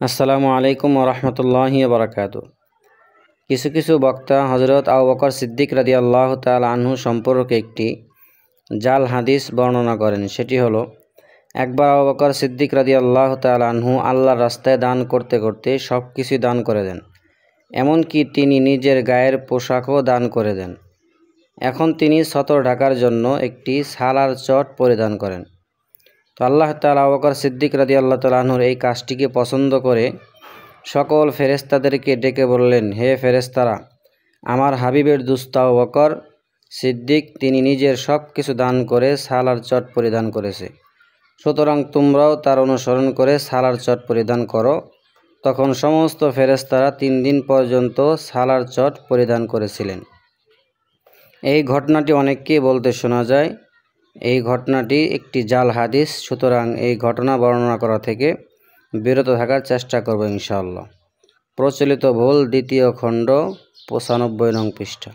আসসালামু আলাইকুম ওরহমতুল্লাহি বারাকাতু। কিছু কিছু বক্তা হজরত আবু বকর সিদ্দিক রাদিয়াল্লাহু তাআলা আনহু সম্পর্কে একটি জাল হাদিস বর্ণনা করেন। সেটি হলো, একবার আবু বকর সিদ্দিক রাদিয়াল্লাহু তাআলা আনহু আল্লাহর রাস্তায় দান করতে করতে সব কিছুই দান করে দেন, এমনকি তিনি নিজের গায়ের পোশাকও দান করে দেন। এখন তিনি সতর ঢাকার জন্য একটি সালার চট পরিধান করেন। তো আল্লাহ তাআলা আবু বকর সিদ্দিক রাদিয়াল্লাহু তাআলা আনহুর এই কাজটিকে পছন্দ করে সকল ফেরেশতাদেরকে ডেকে বললেন, হে ফেরেশতারা, আমার হাবিবের দুস্ত আবু বকর সিদ্দিক তিনি নিজের সব কিছু দান করে সালার চট পরিধান করেছে, সুতরাং তোমরাও তার অনুসরণ করে সালার চট পরিধান করো। তখন সমস্ত ফেরেশতারা 3 দিন পর্যন্ত সালার চট পরিধান করেছিলেন। এই ঘটনাটি অনেককেই বলতে শোনা যায়। এই ঘটনাটি একটি জাল হাদিস, সুতরাং এই ঘটনা বর্ণনা করা থেকে বিরত থাকার চেষ্টা করব ইনশাআল্লাহ। প্রচলিত ভুল, 2য় খণ্ড, 95 নং পৃষ্ঠা।